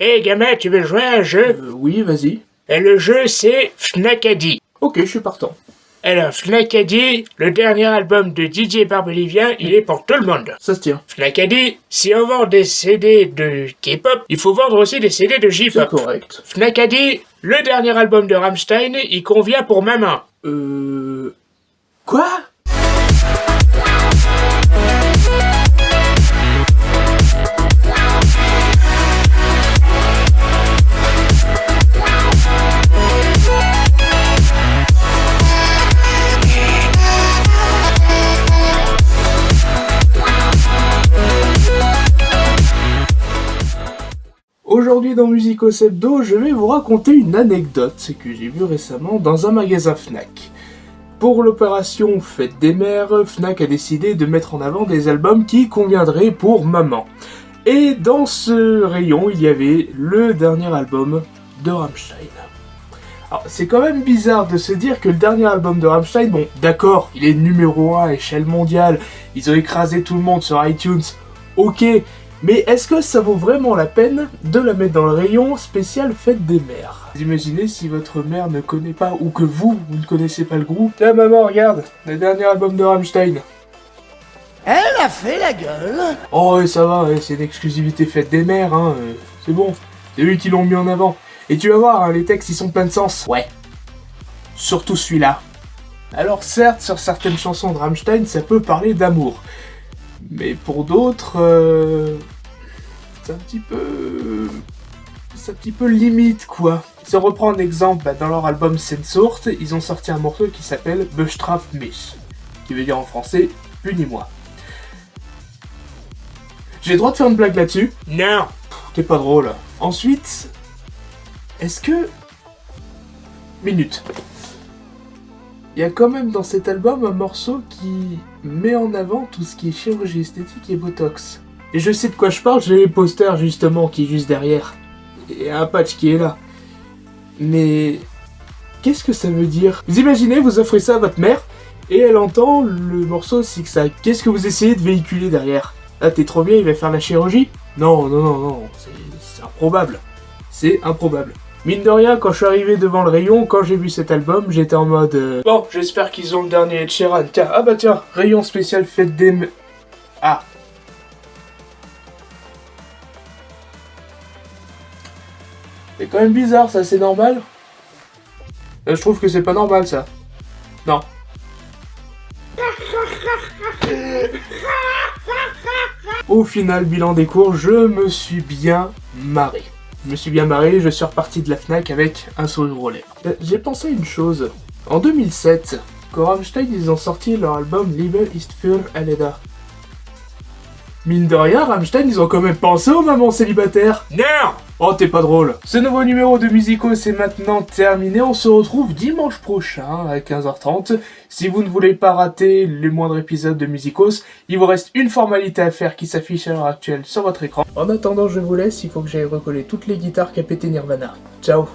Hey gamin, tu veux jouer à un jeu? Oui, vas-y. Et le jeu c'est Fnacadi. Ok, je suis partant. Alors Fnacadi, le dernier album de DJ Barbelivien, il est pour tout le monde. Ça se tient. Fnacadi, si on vend des CD de K-pop, il faut vendre aussi des CD de C'est J-pop. correct. Fnacadi, le dernier album de Rammstein, il convient pour maman. Quoi? Aujourd'hui dans Musicos Hebdo, je vais vous raconter une anecdote que j'ai vue récemment dans un magasin Fnac. Pour l'opération Fête des Mères, Fnac a décidé de mettre en avant des albums qui conviendraient pour maman. Et dans ce rayon, il y avait le dernier album de Rammstein. Alors, c'est quand même bizarre de se dire que le dernier album de Rammstein, bon, d'accord, il est numéro 1 à échelle mondiale, ils ont écrasé tout le monde sur iTunes, ok, mais est-ce que ça vaut vraiment la peine de la mettre dans le rayon spécial Fête des Mères? Vous imaginez si votre mère ne connaît pas, ou que vous ne connaissez pas le groupe. Tiens maman, regarde, le dernier album de Rammstein. Elle a fait la gueule. Oh ouais, ça va, ouais, c'est une exclusivité Fête des Mères, hein, c'est bon, c'est eux qui l'ont mis en avant. Et tu vas voir, hein, les textes ils sont pleins de sens. Ouais. Surtout celui-là. Alors certes, sur certaines chansons de Rammstein, ça peut parler d'amour. Mais pour d'autres, c'est un petit peu limite, quoi. Si on reprend un exemple, dans leur album Sehnsucht, ils ont sorti un morceau qui s'appelle Bestraf mich, qui veut dire en français « Punis-moi ». J'ai le droit de faire une blague là-dessus? Non. T'es pas drôle. Ensuite, est-ce que... Minute. Il y a quand même dans cet album un morceau qui met en avant tout ce qui est chirurgie esthétique et botox. Et je sais de quoi je parle, j'ai les posters justement qui est juste derrière. Et un patch qui est là. Mais... qu'est-ce que ça veut dire? Vous imaginez, vous offrez ça à votre mère, et elle entend le morceau zigzag. Qu'est-ce que vous essayez de véhiculer derrière? Ah, t'es trop bien, il va faire la chirurgie? Non, c'est improbable. C'est improbable. Mine de rien, quand je suis arrivé devant le rayon, quand j'ai vu cet album, j'étais en mode... Bon, j'espère qu'ils ont le dernier Ed Sheeran. Tiens, ah bah tiens, rayon spécial Fête des Mères. Ah. C'est quand même bizarre, ça, c'est normal? Je trouve que c'est pas normal, ça. Non. Au final, bilan des cours, je me suis bien marré. Je suis reparti de la Fnac avec un sourire aux lèvres. J'ai pensé à une chose. En 2007, quand Rammstein ils ont sorti leur album Liebe ist für alle da. Mine de rien, Rammstein ils ont quand même pensé aux mamans célibataires. Non. Oh, t'es pas drôle. Ce nouveau numéro de Musicos est maintenant terminé. On se retrouve dimanche prochain à 15h30. Si vous ne voulez pas rater les moindres épisodes de Musicos, il vous reste une formalité à faire qui s'affiche à l'heure actuelle sur votre écran. En attendant, je vous laisse. Il faut que j'aille recoller toutes les guitares qu'a pété Nirvana. Ciao.